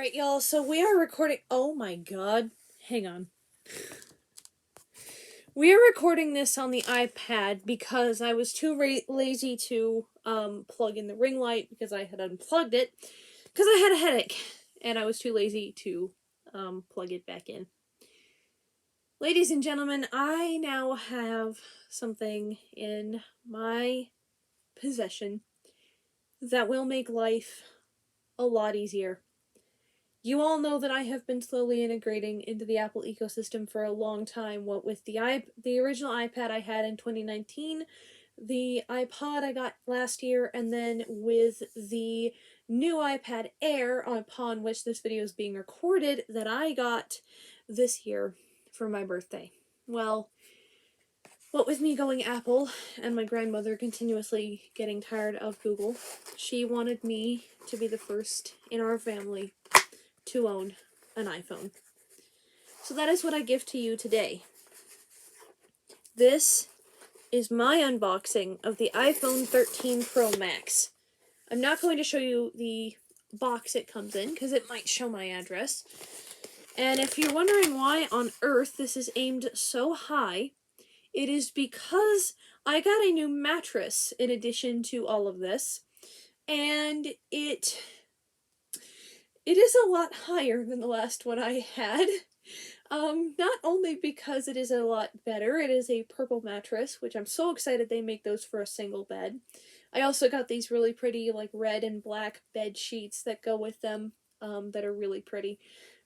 Alright, y'all, so we are recording. Oh my god. Hang on. We are recording this on the iPad because I was too lazy to plug in the ring light because I had unplugged it because I had a headache and I was too lazy to plug it back in. Ladies and gentlemen, I now have something in my possession that will make life a lot easier. You all know that I have been slowly integrating into the Apple ecosystem for a long time. What with the original iPad I had in 2019, the iPod I got last year, and then with the new iPad Air, upon which this video is being recorded, that I got this year for my birthday. Well, what with me going Apple and my grandmother continuously getting tired of Google, she wanted me to be the first in our family to own an iPhone. So that is what I give to you today. This is my unboxing of the iPhone 13 Pro Max. I'm not going to show you the box it comes in because it might show my address. And if you're wondering why on earth this is aimed so high, it is because I got a new mattress in addition to all of this, and it is a lot higher than the last one I had. Not only because it is a lot better, it is a purple mattress, which I'm so excited they make those for a single bed. I also got these really pretty, like, red and black bed sheets that go with them, that are really pretty.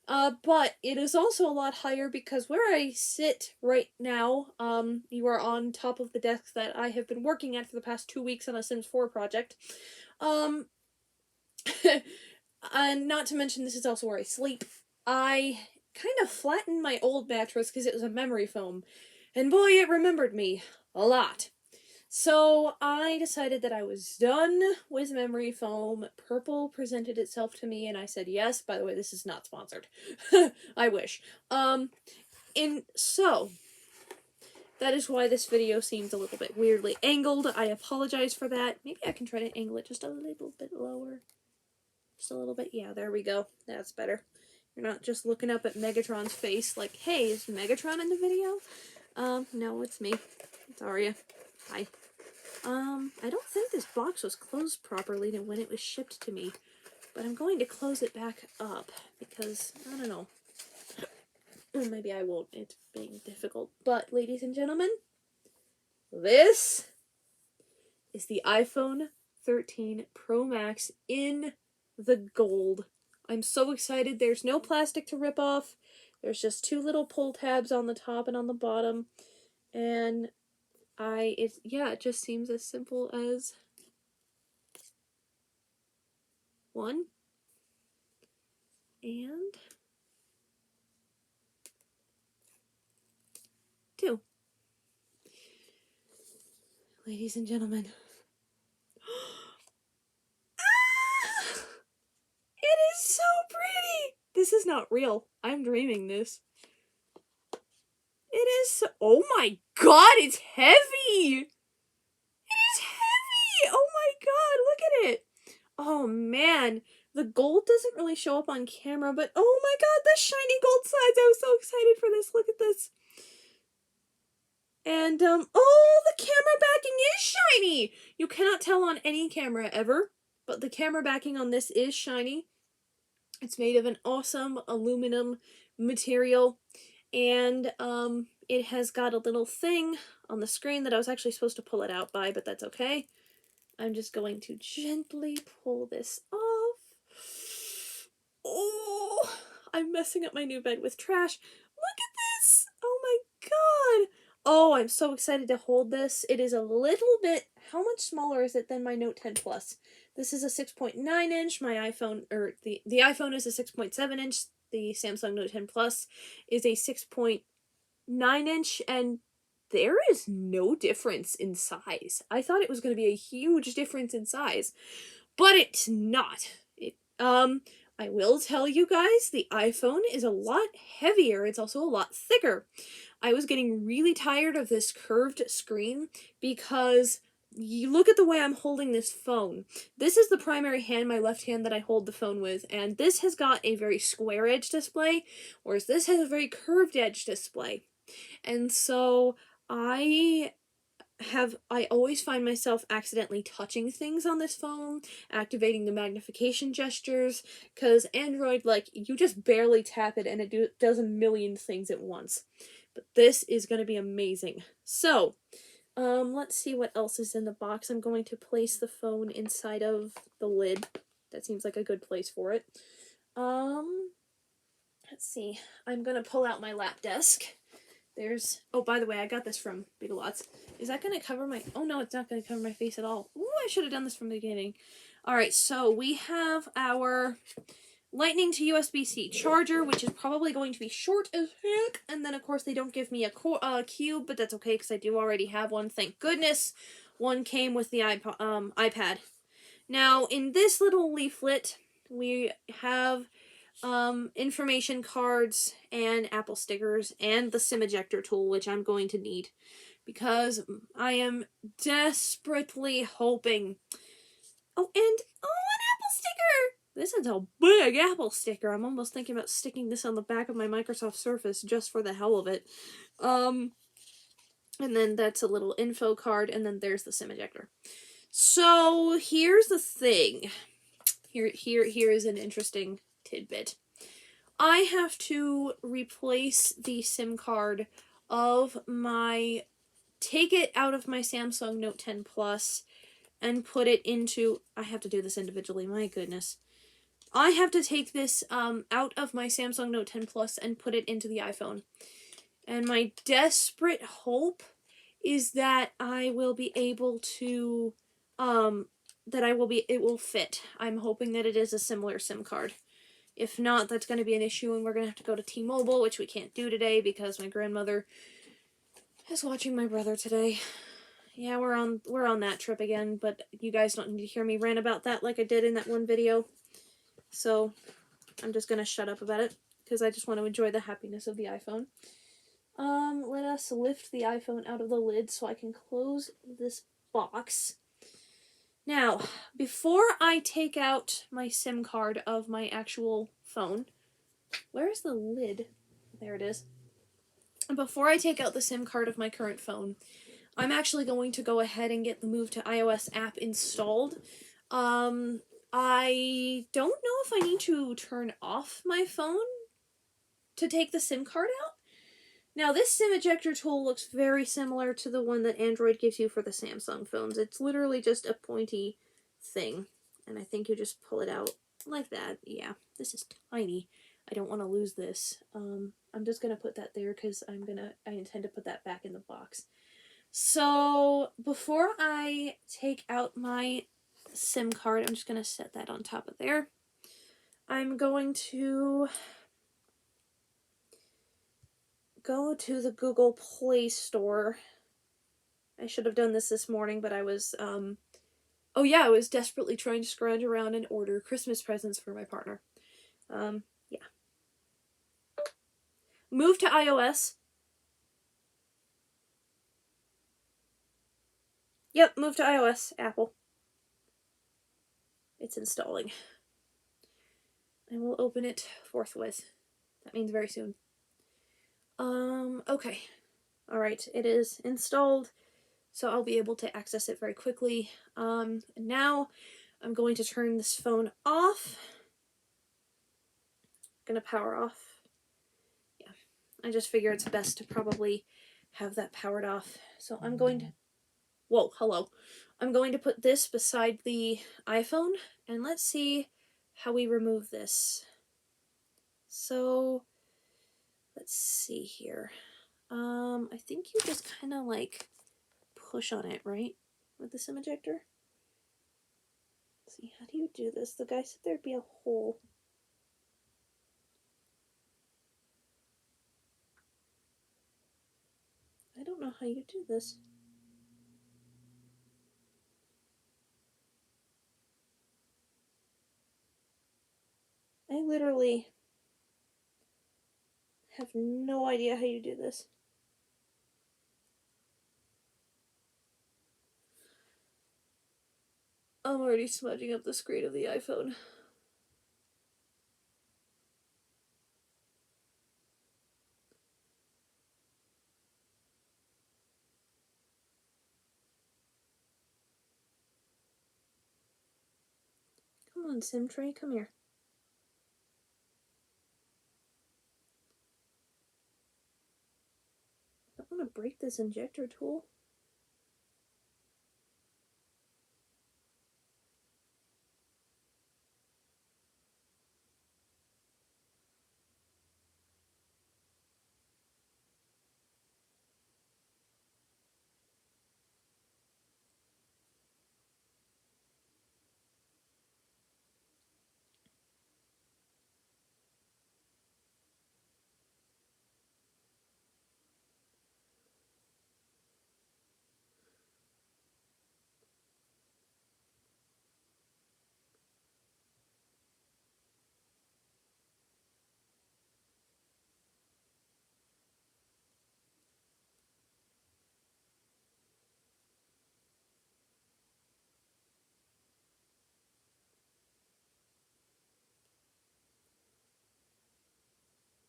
But it is also a lot higher because where I sit right now, you are on top of the desk that I have been working at for the past 2 weeks on a Sims 4 project. And not to mention, this is also where I sleep. I kind of flattened my old mattress because it was a memory foam, and boy, it remembered me a lot. So I decided that I was done with memory foam. Purple presented itself to me, and I said yes. By the way, this is not sponsored. I wish. And so that is why this video seems a little bit weirdly angled. I apologize for that. Maybe I can try to angle it just a little bit lower. Just a little bit. Yeah, there we go. That's better. You're not just looking up at Megatron's face like, hey, is Megatron in the video? No, it's me. It's Aria. Hi. I don't think this box was closed properly when it was shipped to me, but I'm going to close it back up because, I don't know. Maybe I won't. It's being difficult. But, ladies and gentlemen, this is the iPhone 13 Pro Max in the gold. I'm so excited. There's no plastic to rip off. There's just two little pull tabs on the top and on the bottom. And it just seems as simple as 1 and 2. Ladies and gentlemen. It is so pretty! This is not real. I'm dreaming this. It is so— oh my god, it's heavy! It is heavy! Oh my god, look at it! Oh man, the gold doesn't really show up on camera, but oh my god, the shiny gold sides! I was so excited for this. Look at this. And, oh, the camera backing is shiny! You cannot tell on any camera ever, but the camera backing on this is shiny. It's made of an awesome aluminum material, and, it has got a little thing on the screen that I was actually supposed to pull it out by, but that's okay. I'm just going to gently pull this off. Oh, I'm messing up my new bed with trash. Look at this! Oh my god! Oh, I'm so excited to hold this. It is a little bit— how much smaller is it than my Note 10 Plus? This is a 6.9 inch. My iPhone, or the iPhone is a 6.7 inch. The Samsung Note 10 Plus is a 6.9 inch, and there is no difference in size. I thought it was going to be a huge difference in size, but it's not. I will tell you guys, the iPhone is a lot heavier. It's also a lot thicker. I was getting really tired of this curved screen because you look at the way I'm holding this phone. This is the primary hand, my left hand, that I hold the phone with, and this has got a very square edge display, whereas this has a very curved edge display. And so I always find myself accidentally touching things on this phone, activating the magnification gestures, because Android, like, you just barely tap it and it does a million things at once. But this is going to be amazing. So, let's see what else is in the box. I'm going to place the phone inside of the lid. That seems like a good place for it. Let's see. I'm going to pull out my lap desk. Oh, by the way, I got this from Big Lots. Is that going to cover my... Oh, no, it's not going to cover my face at all. Ooh, I should have done this from the beginning. Alright, so we have our Lightning to USB-C charger, which is probably going to be short as heck. And then, of course, they don't give me a cube, but that's okay because I do already have one. Thank goodness. One came with the iPad. Now, in this little leaflet, we have information cards and Apple stickers and the SIM ejector tool, which I'm going to need because I am desperately hoping. Oh, and an Apple sticker! This is a big Apple sticker. I'm almost thinking about sticking this on the back of my Microsoft Surface just for the hell of it. And then that's a little info card, and then there's the SIM ejector. So here's the thing. Here is an interesting tidbit. I have to replace the SIM card of take it out of my Samsung Note 10 Plus and put it into, I have to do this individually, my goodness. I have to take this out of my Samsung Note 10 Plus and put it into the iPhone. And my desperate hope is that I will be able to, it will fit. I'm hoping that it is a similar SIM card. If not, that's going to be an issue, and we're going to have to go to T-Mobile, which we can't do today because my grandmother is watching my brother today. Yeah, we're on that trip again, but you guys don't need to hear me rant about that like I did in that one video. So, I'm just going to shut up about it, because I just want to enjoy the happiness of the iPhone. Let us lift the iPhone out of the lid so I can close this box. Now, before I take out my SIM card of my actual phone, where's the lid? There it is. Before I take out the SIM card of my current phone, I'm actually going to go ahead and get the Move to iOS app installed. I don't know if I need to turn off my phone to take the SIM card out. Now, this SIM ejector tool looks very similar to the one that Android gives you for the Samsung phones. It's literally just a pointy thing, and I think you just pull it out like that. Yeah, this is tiny. I don't want to lose this. I'm just going to put that there because I intend to put that back in the box. So, before I take out my SIM card, I'm just going to set that on top of there. I'm going to go to the Google Play Store. I should have done this morning, but I was, I was desperately trying to scrounge around and order Christmas presents for my partner. Yeah. Move to iOS. Yep, move to iOS, Apple. It's installing. I will open it forthwith. That means very soon. Okay. Alright, it is installed, so I'll be able to access it very quickly. Now, I'm going to turn this phone off. Gonna power off. Yeah, I just figure it's best to probably have that powered off. So I'm going to... Whoa, hello. I'm going to put this beside the iPhone, and let's see how we remove this. So, let's see here. I think you just kind of like push on it, right? With the SIM ejector. Let's see, how do you do this? The guy said there'd be a hole. I don't know how you do this. I literally have no idea how you do this. I'm already smudging up the screen of the iPhone. Come on, Sim Tray, come here. I don't want to break this injector tool.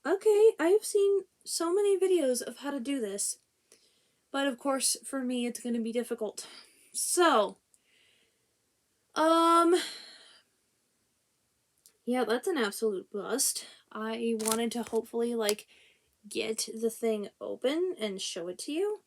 Okay, I have seen so many videos of how to do this. But of course, for me, it's going to be difficult. So, yeah, that's an absolute bust. I wanted to hopefully, like, get the thing open and show it to you.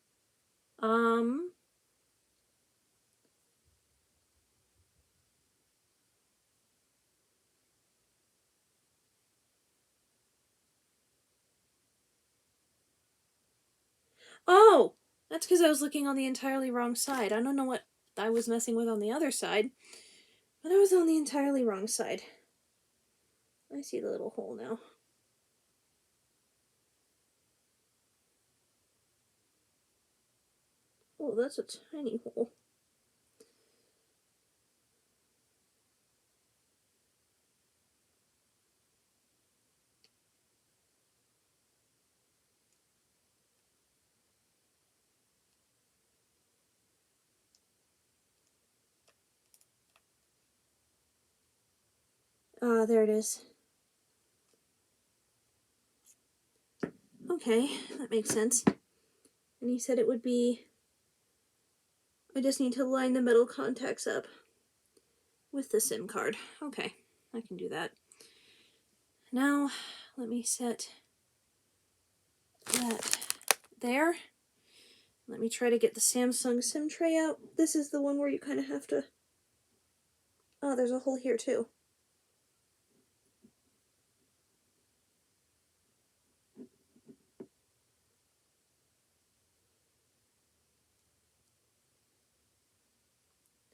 Oh! That's because I was looking on the entirely wrong side. I don't know what I was messing with on the other side, but I was on the entirely wrong side. I see the little hole now. Oh, that's a tiny hole. Ah, there it is. Okay, that makes sense. And he said it would be... I just need to line the metal contacts up with the SIM card. Okay, I can do that. Now, let me set that there. Let me try to get the Samsung SIM tray out. This is the one where you kind of have to... Oh, there's a hole here too.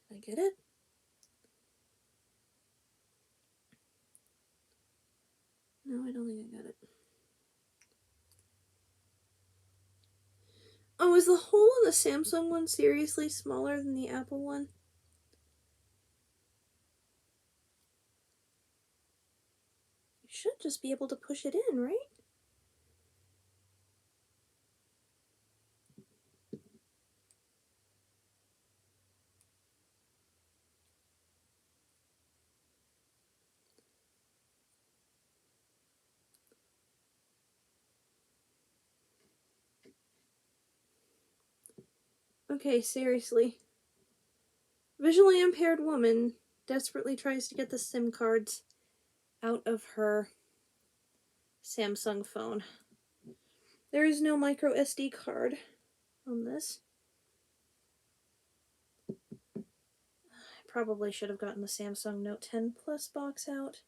Did I get it? No, I don't think I got it. Oh, is the hole in the Samsung one seriously smaller than the Apple one? You should just be able to push it in, right? Okay, seriously. Visually impaired woman desperately tries to get the SIM cards out of her Samsung phone. There is no micro SD card on this. I probably should have gotten the Samsung Note 10 Plus box out.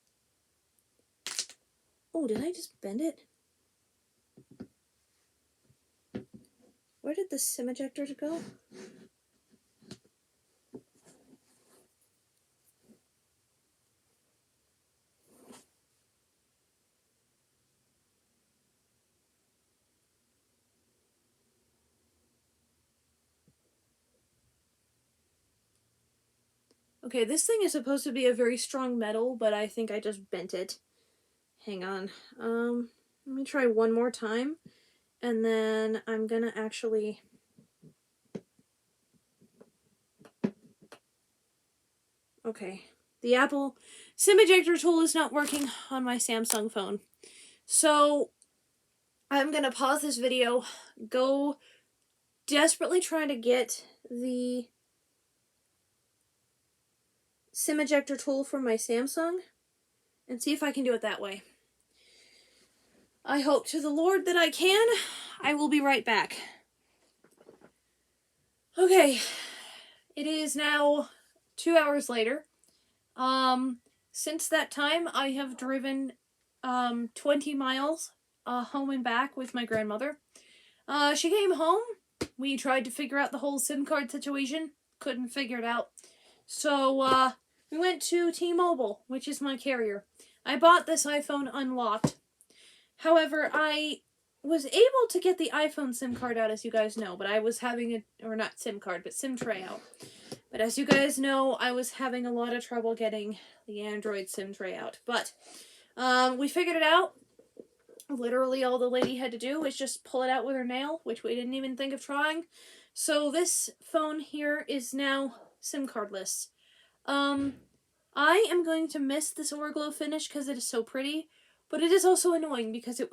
Oh, did I just bend it? Where did the SIM ejectors go? Okay, this thing is supposed to be a very strong metal, but I think I just bent it. Hang on. Let me try one more time, and then I'm gonna actually... Okay. The Apple SIM ejector tool is not working on my Samsung phone. So, I'm gonna pause this video, go desperately try to get the SIM ejector tool for my Samsung, and see if I can do it that way. I hope to the Lord that I can. I will be right back. Okay, it is now 2 hours later. Since that time, I have driven 20 miles home and back with my grandmother. She came home. We tried to figure out the whole SIM card situation. Couldn't figure it out. So, we went to T-Mobile, which is my carrier. I bought this iPhone unlocked. However, I was able to get the iPhone SIM card out, as you guys know, but I was having or not SIM card, but SIM tray out. But as you guys know, I was having a lot of trouble getting the Android SIM tray out. But, we figured it out. Literally all the lady had to do was just pull it out with her nail, which we didn't even think of trying. So this phone here is now SIM cardless. I am going to miss this Orglow finish because it is so pretty, but it is also annoying because it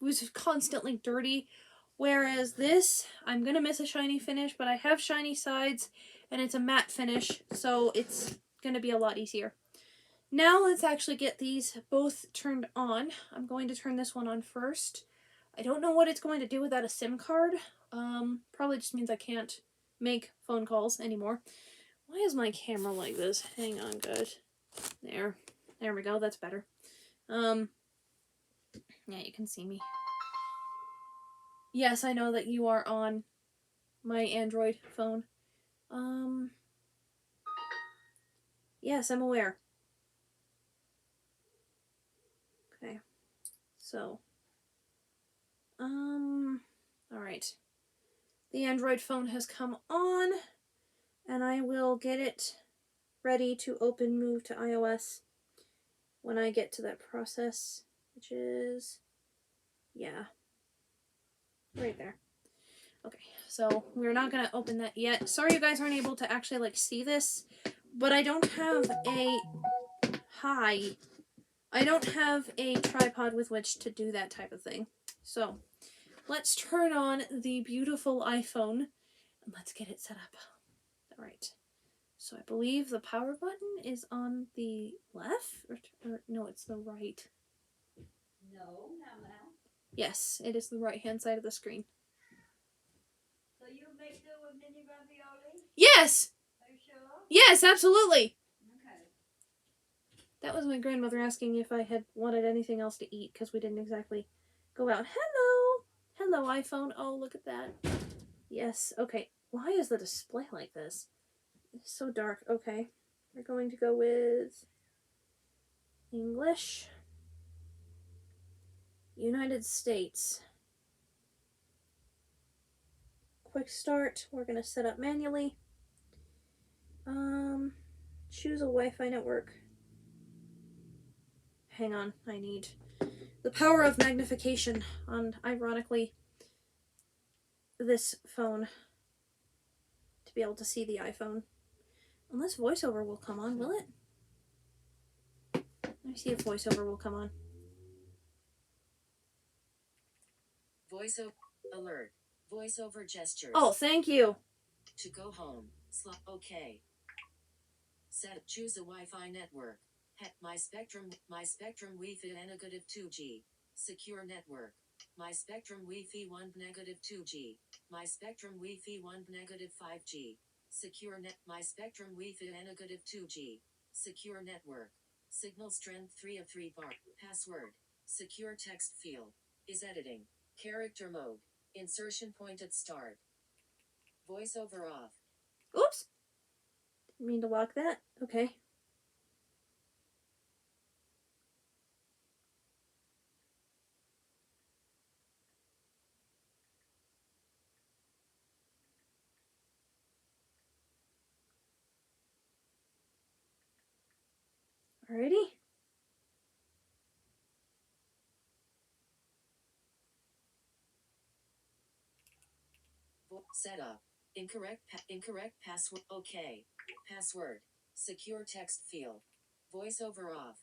was constantly dirty. Whereas this, I'm gonna miss a shiny finish, but I have shiny sides, and it's a matte finish, so it's gonna be a lot easier. Now let's actually get these both turned on. I'm going to turn this one on first. I don't know what it's going to do without a SIM card. Probably just means I can't make phone calls anymore. Why is my camera like this? Hang on, good. There we go, that's better. Yeah, you can see me. Yes, I know that you are on my Android phone. Yes, I'm aware. Okay. So, alright. The Android phone has come on, and I will get it ready to move to iOS when I get to that process, which is, yeah, right there. Okay, so we're not gonna open that yet. Sorry you guys aren't able to actually, like, see this, but I don't have I don't have a tripod with which to do that type of thing. So, let's turn on the beautiful iPhone, and let's get it set up. Alright. So I believe the power button is on the left? Or no, it's the right. No, not now. Yes, it is the right-hand side of the screen. So you make do with mini ravioli? Yes! Are you sure? Yes, absolutely! Okay. That was my grandmother asking if I had wanted anything else to eat, because we didn't exactly go out. Hello! Hello, iPhone. Oh, look at that. Yes, okay. Why is the display like this? It's so dark. Okay. We're going to go with English. United States. Quick start. We're going to set up manually. Choose a Wi-Fi network. Hang on, I need the power of magnification on, ironically, this phone to be able to see the iPhone. Unless voiceover will come on, will it? Let me see if voiceover will come on. Voiceover alert. Voiceover gestures. Oh, thank you. To go home. OK. Set. Choose a Wi-Fi network. My Spectrum Wi-Fi negative 2G. Secure network. My Spectrum Wi-Fi 1 negative 2G. My Spectrum Wi-Fi 1 negative 5G. Secure net. My Spectrum Wi-Fi negative 2G. Secure network. Signal strength 3 of 3 bar. Password. Secure text field. Is editing. Character mode. Insertion point at start. Voiceover off. Oops. Didn't mean to lock that. Okay. Alrighty. Setup. Incorrect password. OK. Password. Secure text field. Voiceover off.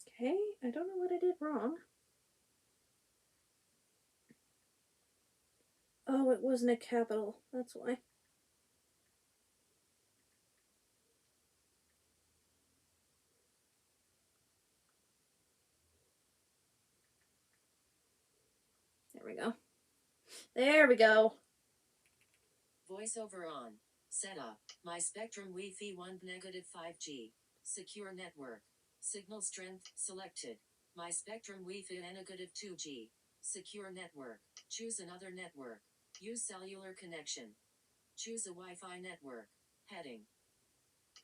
Okay, I don't know what I did wrong. Oh, it wasn't a capital. That's why. There we go. There we go. Voiceover on. Setup. My Spectrum Wi-Fi 1 negative 5G. Secure network. Signal strength selected. My Spectrum Wi-Fi negative 2G. Secure network. Choose another network. Use cellular connection. Choose a Wi-Fi network. Heading.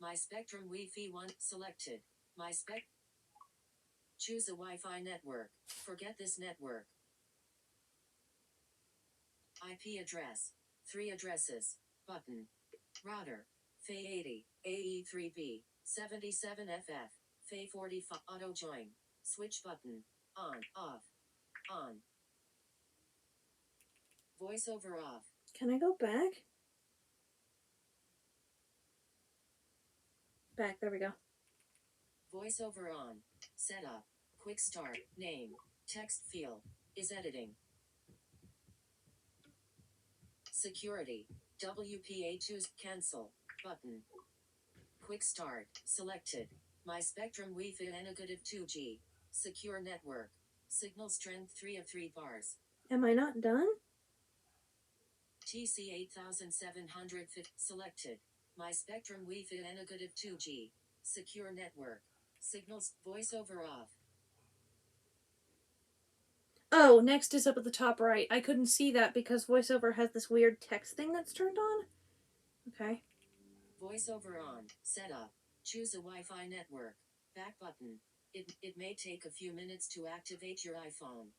My Spectrum Wi-Fi 1 selected. My spec. Choose a Wi-Fi network. Forget this network. IP address. 3 addresses. Button. Router. FA80, AE3B, 77FF, FA45, auto join. Switch button. On, off, on. Voiceover off. Can I go back? Back, there we go. Voiceover on. Setup. Quick start. Name. Text field. Is editing. Security. WPA2's cancel. Button. Quick start. Selected. My Spectrum Wi-Fi negative 2G. Secure network. Signal strength 3 of 3 bars. Am I not done? TC 8750 selected. My Spectrum Wi-Fi negative 2G. Secure network. Signals voiceover off. Oh, next is up at the top right. I couldn't see that because VoiceOver has this weird text thing that's turned on. Okay. Voiceover on. Setup. Choose a Wi-Fi network. Back button. It may take a few minutes to activate your iPhone.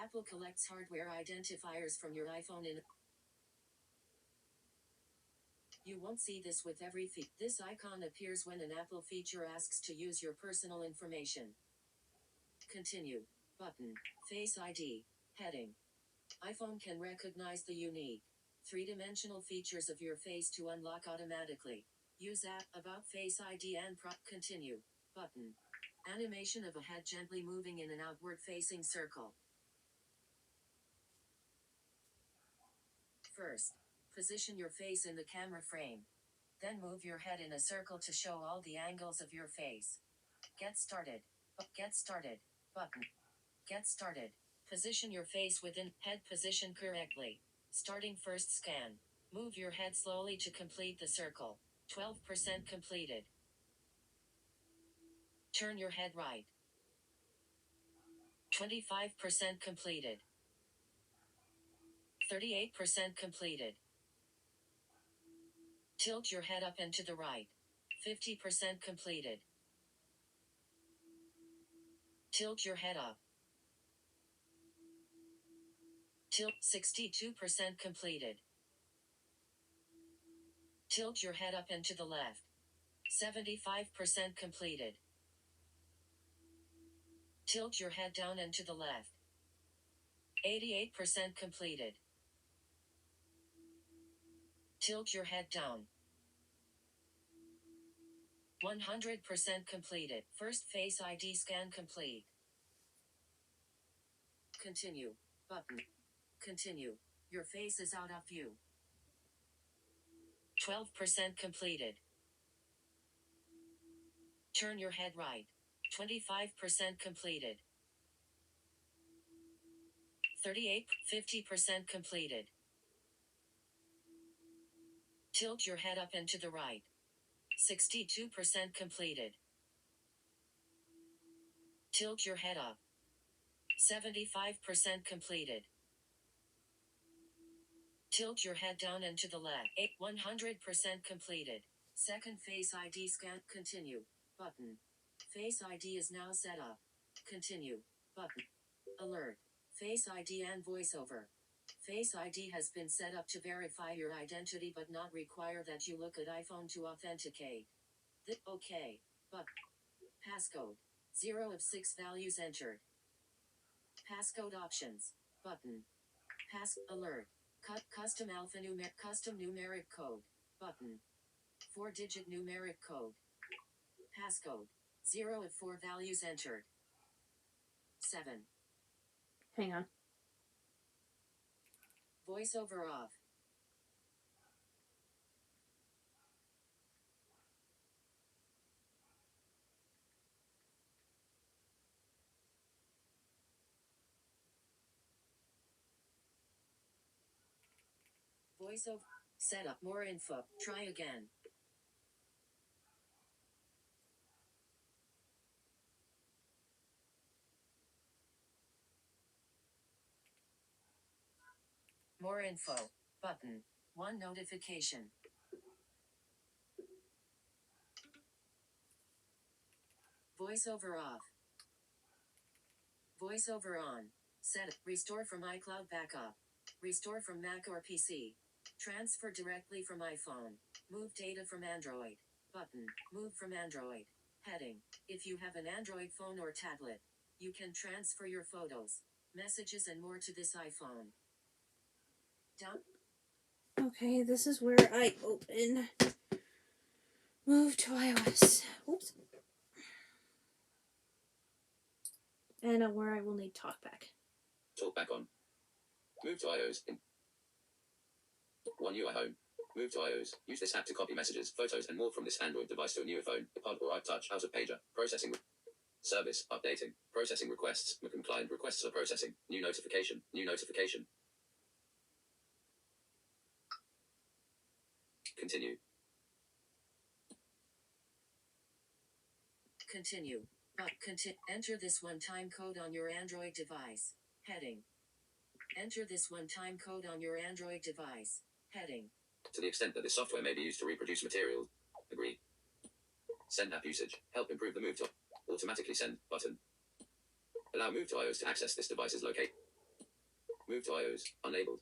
Apple collects hardware identifiers from your iPhone in. You won't see this with every feature. This icon appears when an Apple feature asks to use your personal information. Continue. Button. Face ID. Heading. iPhone can recognize the unique three-dimensional features of your face to unlock automatically. Use app about Face ID and continue. Button. Animation of a head gently moving in an outward-facing circle. First, position your face in the camera frame. Then move your head in a circle to show all the angles of your face. Get started. Get started. Button. Get started. Position your face within head position correctly. Starting first scan. Move your head slowly to complete the circle. 12% completed. Turn your head right. 25% completed. 38% completed. Tilt your head up and to the right. 50% completed. Tilt your head up. Tilt 62% completed. Tilt your head up and to the left. 75% completed. Tilt your head down and to the left. 88% completed. Tilt your head down. 100% completed. First Face ID scan complete. Continue. Button. Continue. Your face is out of view. 12% completed. Turn your head right. 25% completed. 50% completed. Tilt your head up and to the right. 62% completed. Tilt your head up. 75% completed. Tilt your head down and to the left. 100% completed. Second Face ID scan. Continue. Button. Face ID is now set up. Continue. Button. Alert. Face ID and voiceover. Face ID has been set up to verify your identity but not require that you look at iPhone to authenticate. OK. But. Passcode. 0 of 6 values entered. Passcode options. Button. Pass alert. Custom custom numeric code. Button. 4-digit numeric code. Passcode. 0 of 4 values entered. 7. Hang on. Voiceover off. Voiceover. Setup more info. Try again. More info. Button. 1 notification. Voiceover off. Voiceover on. Set. Restore from iCloud backup. Restore from Mac or PC. Transfer directly from iPhone. Move data from Android. Button. Move from Android. Heading. If you have an Android phone or tablet, you can transfer your photos, messages, and more to this iPhone. Down. Okay, this is where I open Move to iOS. Oops. And where I will need TalkBack. TalkBack on. Move to iOS. One UI home. Move to iOS. Use this app to copy messages, photos, and more from this Android device to a newer phone, iPod or iTouch out of pager. Processing. Service. Updating. Processing requests. Client requests are processing. New notification. New notification. Continue. Continue. Enter this one-time code on your Android device. Heading. Enter this one-time code on your Android device. Heading. To the extent that this software may be used to reproduce material. Agree. Send app usage. Help improve the move to automatically send button. Allow Move to iOS to access this device's location. Move to iOS. Unlabeled.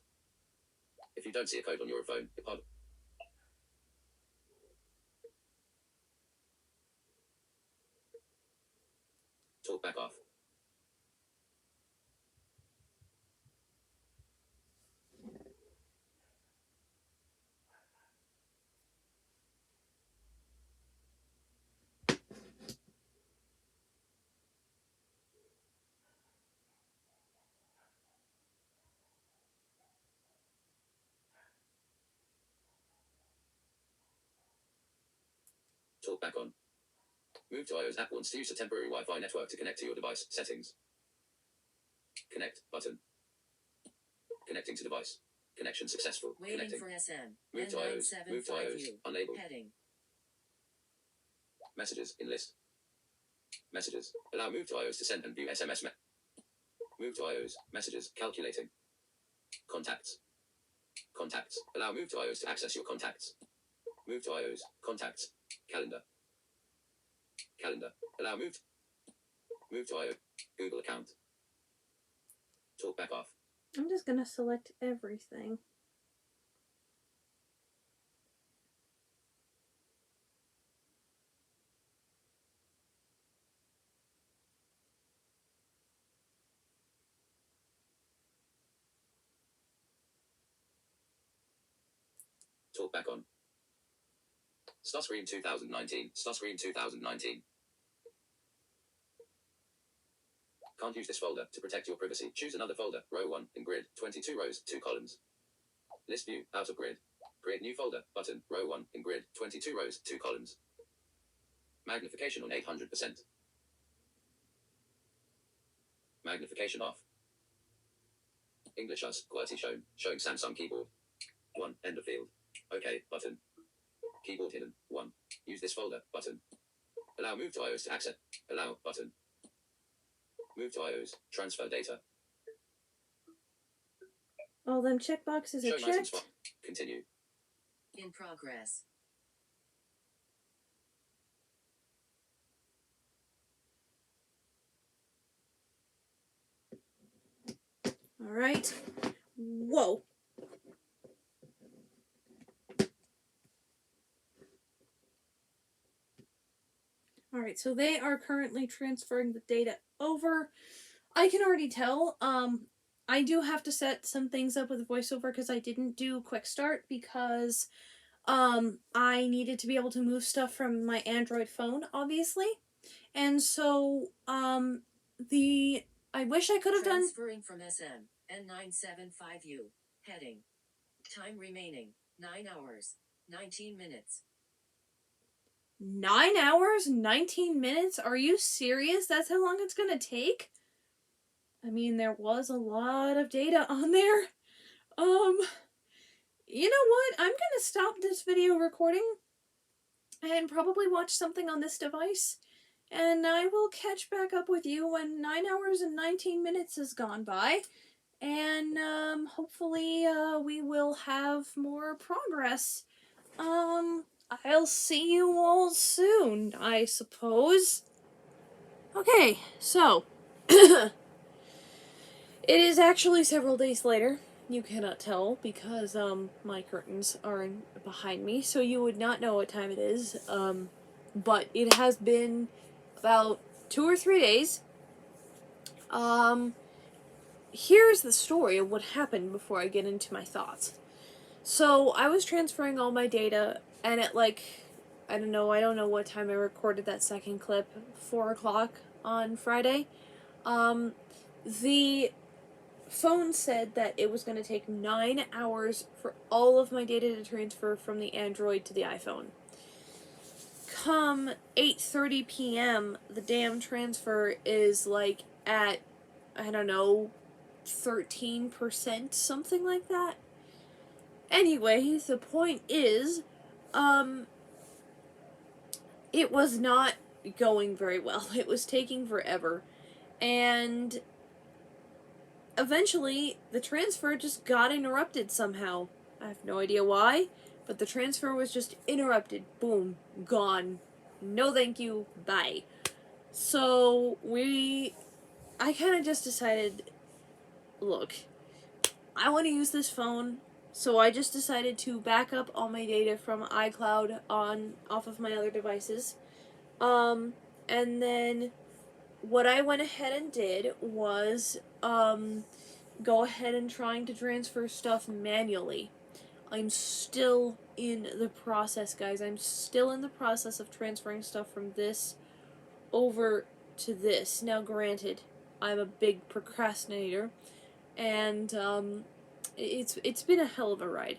If you don't see a code on your phone, iPod. TalkBack off. TalkBack on. Move to iOS app wants to use a temporary Wi-Fi network to connect to your device. Settings. Connect button. Connecting to device. Connection successful. Waiting Connecting. for SM. Move to iOS. Move to iOS. N975U. Unlabeled. Heading. Messages in list. Messages. Allow Move to iOS to send and view SMS. Move to iOS. Messages. Calculating. Contacts. Contacts. Allow Move to iOS to access your contacts. Move to iOS. Contacts. Calendar. Calendar. Allow Move to iOS. Google account. TalkBack off. I'm just gonna select everything. TalkBack on. Start screen 2019. Start screen 2019. Can't use this folder. To protect your privacy, choose another folder. Row 1 in grid. 22 rows, 2 columns. List view. Out of grid. Create new folder. Button. Row 1 in grid. 22 rows, 2 columns. Magnification on 800%. Magnification off. English as quality shown. Showing Samsung keyboard. 1. End of field. OK. Button. Keyboard hidden. 1. Use this folder. Button. Allow Move to iOS to access. Allow. Button. Move to iOS. Transfer data. All them checkboxes are Show items. checked. Continue. In progress. All right. Whoa. All right, so they are currently transferring the data over. I can already tell. I do have to set some things up with voiceover because I didn't do quick start because I needed to be able to move stuff from my Android phone, obviously. And so the I wish I could have done Transferring from SM N975U. Heading. Time remaining 9 hours, 19 minutes. 9 hours, 19 minutes. Are you serious? That's how long it's gonna take? I mean, there was a lot of data on there. You know what? I'm gonna stop this video recording and probably watch something on this device. And I will catch back up with you when 9 hours and 19 minutes has gone by. And hopefully we will have more progress. I'll see you all soon, I suppose. Okay, so it is actually several days later. You cannot tell because my curtains are behind me, so you would not know what time it is. But it has been about 2 or 3 days. Here's the story of what happened before I get into my thoughts. So I was transferring all my data, and at I don't know what time I recorded that second clip, 4 o'clock on Friday. The phone said that it was going to take 9 hours for all of my data to transfer from the Android to the iPhone. Come 8:30 p.m., the damn transfer is at, I don't know, 13%, something like that. Anyway, the point is, it was not going very well. It was taking forever. And eventually, the transfer just got interrupted somehow. I have no idea why, but the transfer was just interrupted. Boom. Gone. No thank you. Bye. So, I kind of just decided, look, I want to use this phone, so I just decided to back up all my data from iCloud off of my other devices. And then what I went ahead and did was go ahead and trying to transfer stuff manually. I'm still in the process, guys. I'm still in the process of transferring stuff from this over to this. Now, granted, I'm a big procrastinator, and it's been a hell of a ride.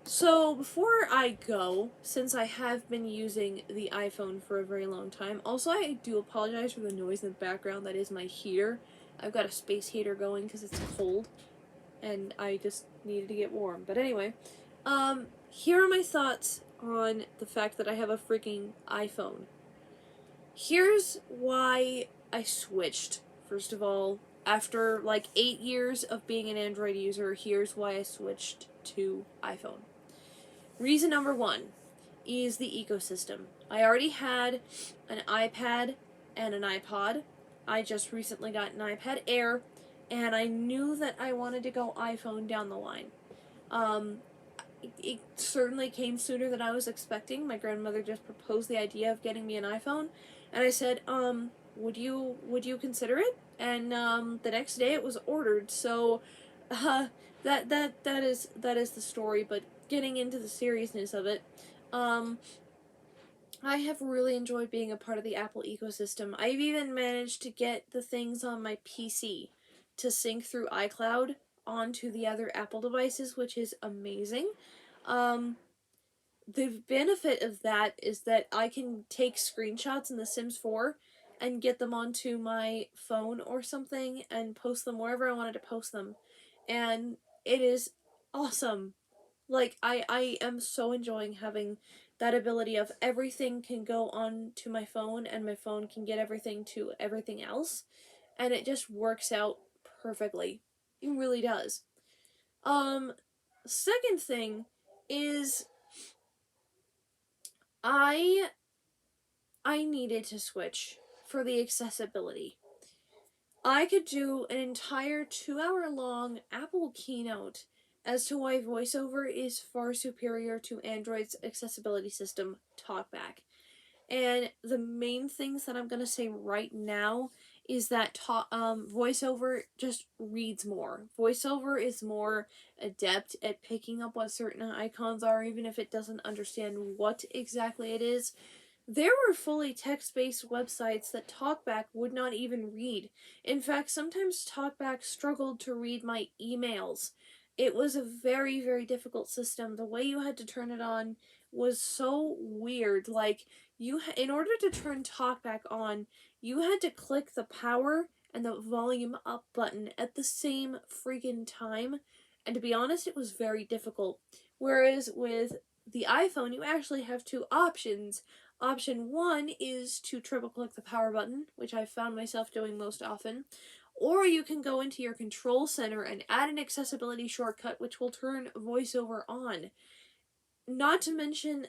So, before I go, since I have been using the iPhone for a very long time, also I do apologize for the noise in the background. That is my heater. I've got a space heater going because it's cold, and I just needed to get warm. But anyway, here are my thoughts on the fact that I have a freaking iPhone. Here's why I switched. First of all, after 8 years of being an Android user, here's why I switched to iPhone. Reason number one is the ecosystem. I already had an iPad and an iPod. I just recently got an iPad Air, and I knew that I wanted to go iPhone down the line. It certainly came sooner than I was expecting. My grandmother just proposed the idea of getting me an iPhone, and I said, would you consider it? And the next day it was ordered. So that is the story. But getting into the seriousness of it, I have really enjoyed being a part of the Apple ecosystem. I've even managed to get the things on my PC to sync through iCloud onto the other Apple devices, which is amazing. The benefit of that is that I can take screenshots in The Sims 4 and get them onto my phone or something and post them wherever I wanted to post them. And it is awesome. I am so enjoying having that ability of everything can go on to my phone and my phone can get everything to everything else. And it just works out perfectly. It really does. Second thing is I needed to switch for the accessibility. I could do an entire 2-hour long Apple keynote as to why VoiceOver is far superior to Android's accessibility system, TalkBack. And the main things that I'm going to say right now is that VoiceOver just reads more. VoiceOver is more adept at picking up what certain icons are, even if it doesn't understand what exactly it is. There were fully text-based websites that TalkBack would not even read. In fact, sometimes TalkBack struggled to read my emails. It was a very, very difficult system. The way you had to turn it on was so weird. Like, in order to turn TalkBack on, you had to click the power and the volume up button at the same freaking time. And to be honest, it was very difficult. Whereas with the iPhone, you actually have two options. Option 1 is to triple click the power button, which I found myself doing most often, or you can go into your control center and add an accessibility shortcut which will turn VoiceOver on. Not to mention,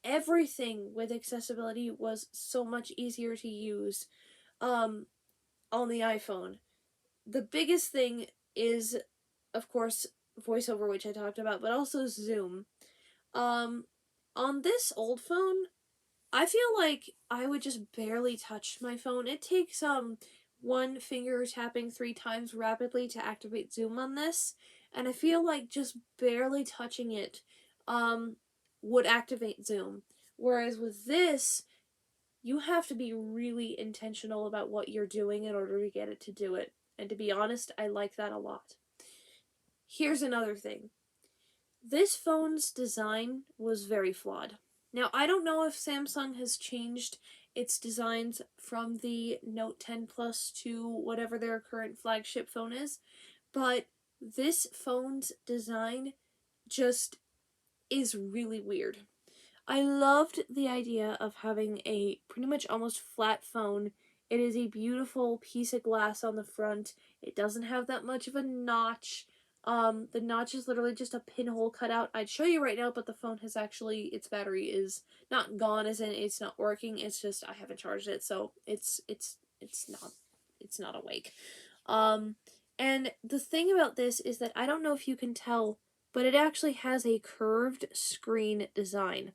everything with accessibility was so much easier to use on the iPhone. The biggest thing is, of course, VoiceOver, which I talked about, but also Zoom. On this old phone, I feel like I would just barely touch my phone. It takes one finger tapping 3 times rapidly to activate Zoom on this, and I feel like just barely touching it would activate Zoom. Whereas with this, you have to be really intentional about what you're doing in order to get it to do it. And to be honest, I like that a lot. Here's another thing. This phone's design was very flawed. Now, I don't know if Samsung has changed its designs from the Note 10 Plus to whatever their current flagship phone is, but this phone's design just is really weird. I loved the idea of having a pretty much almost flat phone. It is a beautiful piece of glass on the front. It doesn't have that much of a notch. The notch is literally just a pinhole cut out. I'd show you right now, but the phone has actually, its battery is not gone, as in it's not working. It's just I haven't charged it, so it's not awake. And the thing about this is that I don't know if you can tell, but it actually has a curved screen design.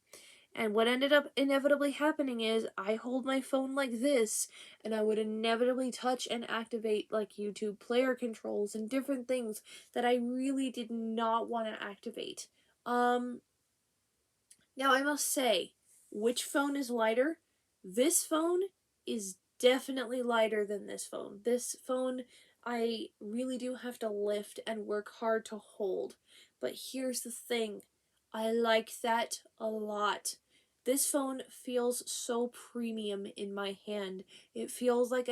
And what ended up inevitably happening is I hold my phone like this, and I would inevitably touch and activate like YouTube player controls and different things that I really did not want to activate. Now I must say, which phone is lighter? This phone is definitely lighter than this phone. This phone I really do have to lift and work hard to hold. But here's the thing. I like that a lot. This phone feels so premium in my hand. It feels like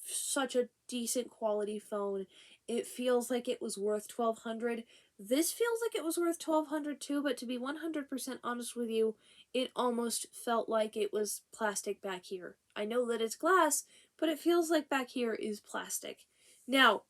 such a decent quality phone. It feels like it was worth $1,200. This feels like it was worth $1,200 too, but to be 100% honest with you, it almost felt like it was plastic back here. I know that it's glass, but it feels like back here is plastic. Now,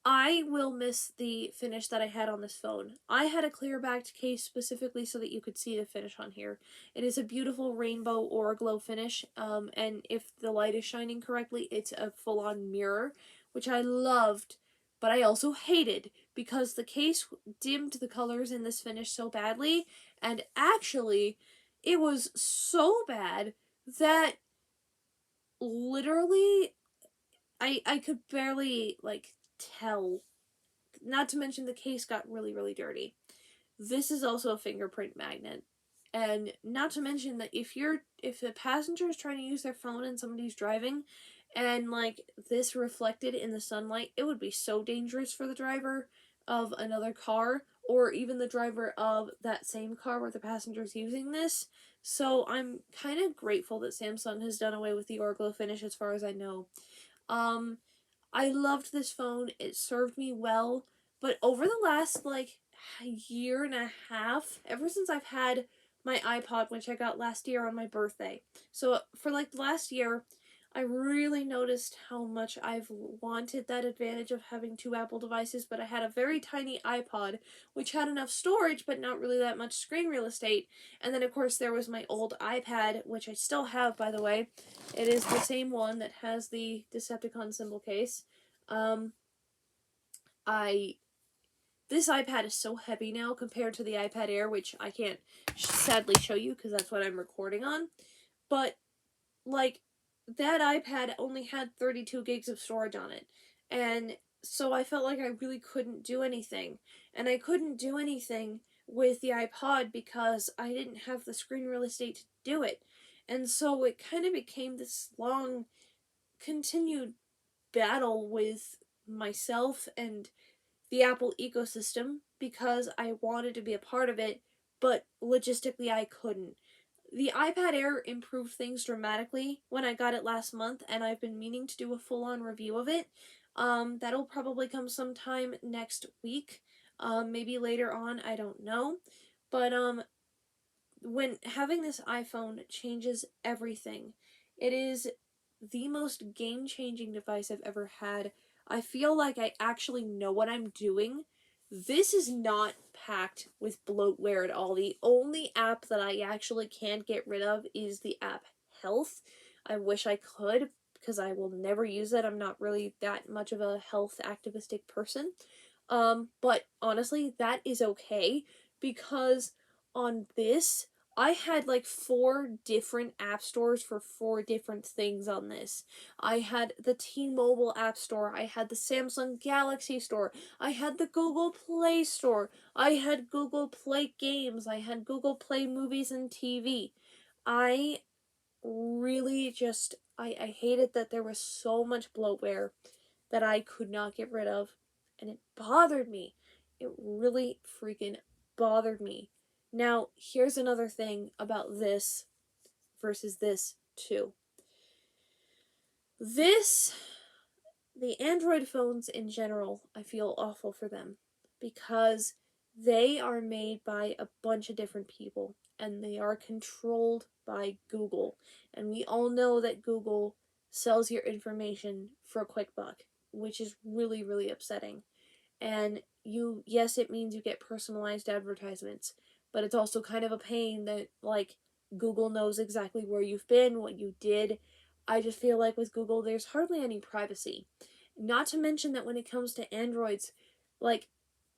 I will miss the finish that I had on this phone. I had a clear backed case specifically so that you could see the finish on here. It is a beautiful rainbow or glow finish, and if the light is shining correctly, it's a full-on mirror, which I loved, but I also hated because the case dimmed the colors in this finish so badly, and actually, it was so bad that literally I could barely, like, tell. Not to mention the case got really, really dirty. This is also a fingerprint magnet. And not to mention that if the passenger is trying to use their phone and somebody's driving, and like this reflected in the sunlight, it would be so dangerous for the driver of another car, or even the driver of that same car where the passenger's using this. So I'm kind of grateful that Samsung has done away with the Orglow finish as far as I know. I loved this phone. It served me well. But over the last, like, year and a half, ever since I've had my iPod, which I got last year on my birthday. So for, like, the last year, I really noticed how much I've wanted that advantage of having 2 Apple devices, but I had a very tiny iPod, which had enough storage, but not really that much screen real estate. And then, of course, there was my old iPad, which I still have, by the way. It is the same one that has the Decepticon symbol case. This iPad is so heavy now compared to the iPad Air, which I can't sadly show you because that's what I'm recording on. But, like, that iPad only had 32 gigs of storage on it. And so I felt like I really couldn't do anything. And I couldn't do anything with the iPod because I didn't have the screen real estate to do it. And so it kind of became this long, continued battle with myself and the Apple ecosystem because I wanted to be a part of it, but logistically I couldn't. The iPad Air improved things dramatically when I got it last month, and I've been meaning to do a full-on review of it. That'll probably come sometime next week, maybe later on, I don't know. But when having this iPhone changes everything. It is the most game-changing device I've ever had. I feel like I actually know what I'm doing. This is not packed with bloatware at all. The only app that I actually can't get rid of is the app Health. I wish I could, because I will never use it. I'm not really that much of a health activistic person. But honestly, that is okay, because on this, I had like 4 different app stores for 4 different things on this. I had the T-Mobile App Store, I had the Samsung Galaxy Store, I had the Google Play Store, I had Google Play Games, I had Google Play Movies and TV. I really just, I hated that there was so much bloatware that I could not get rid of, and it bothered me. It really freaking bothered me. Now, here's another thing about this versus this, too. This, the Android phones in general, I feel awful for them because they are made by a bunch of different people and they are controlled by Google. And we all know that Google sells your information for a quick buck, which is really, really upsetting. And yes, it means you get personalized advertisements, but it's also kind of a pain that, like, Google knows exactly where you've been, what you did. I just feel like with Google, there's hardly any privacy. Not to mention that when it comes to Androids, like,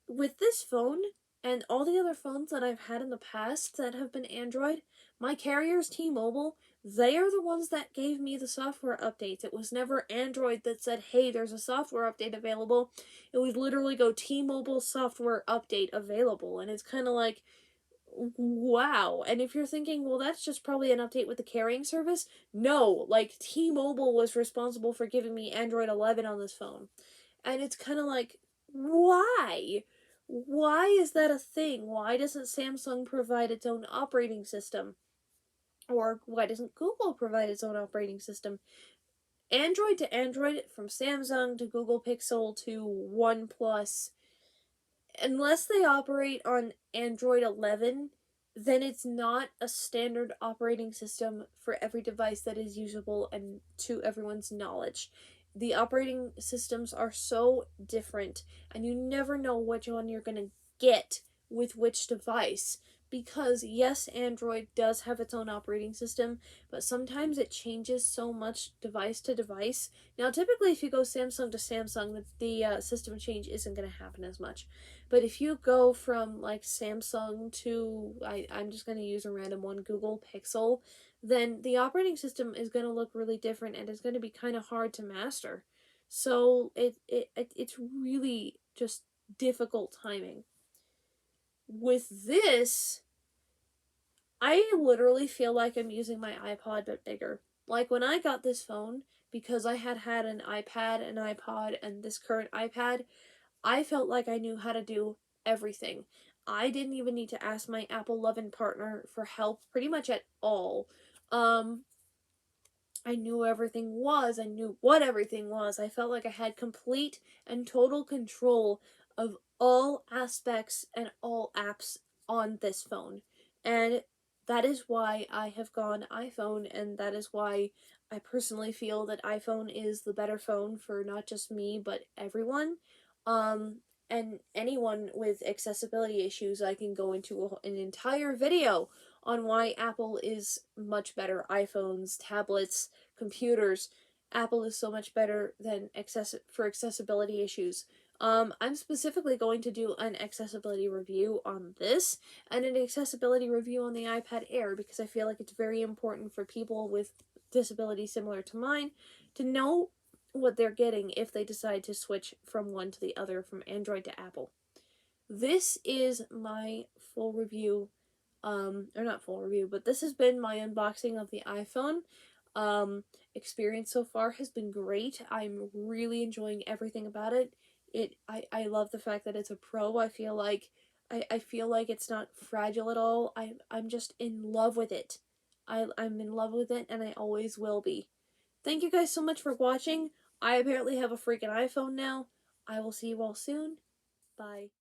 with this phone and all the other phones that I've had in the past that have been Android, my carrier's T-Mobile, they are the ones that gave me the software updates. It was never Android that said, hey, there's a software update available. It would literally go T-Mobile software update available. And it's kind of like, wow. And if you're thinking, well, that's just probably an update with the carrying service, no, like, T-Mobile was responsible for giving me Android 11 on this phone. And it's kind of like, why? Why is that a thing? Why doesn't Samsung provide its own operating system? Or why doesn't Google provide its own operating system? Android to Android, from Samsung to Google Pixel to OnePlus, unless they operate on Android 11, then it's not a standard operating system for every device that is usable and to everyone's knowledge. The operating systems are so different, and you never know which one you're going to get with which device. Because, yes, Android does have its own operating system, but sometimes it changes so much device to device. Now, typically, if you go Samsung to Samsung, the system change isn't going to happen as much. But if you go from, like, Samsung to, I'm just going to use a random one, Google Pixel, then the operating system is going to look really different and it's going to be kind of hard to master. So it's really just difficult timing. With this, I literally feel like I'm using my iPod but bigger. Like, when I got this phone, because I had had an iPad, an iPod, and this current iPad, I felt like I knew how to do everything. I didn't even need to ask my Apple loving partner for help pretty much at all. I knew everything was, I knew what everything was. I felt like I had complete and total control of all aspects and all apps on this phone. And that is why I have gone iPhone, and that is why I personally feel that iPhone is the better phone for not just me, but everyone. And anyone with accessibility issues, I can go into an entire video on why Apple is much better. iPhones, tablets, computers. Apple is so much better than for accessibility issues. I'm specifically going to do an accessibility review on this and an accessibility review on the iPad Air because I feel like it's very important for people with disabilities similar to mine to know what they're getting if they decide to switch from one to the other, from Android to Apple. This is my full review, or not full review, but this has been my unboxing of the iPhone. Experience so far has been great. I'm really enjoying everything about it. I love the fact that it's a Pro. I feel like it's not fragile at all. I'm just in love with it. I'm in love with it and I always will be. Thank you guys so much for watching. I apparently have a freaking iPhone now. I will see you all soon. Bye.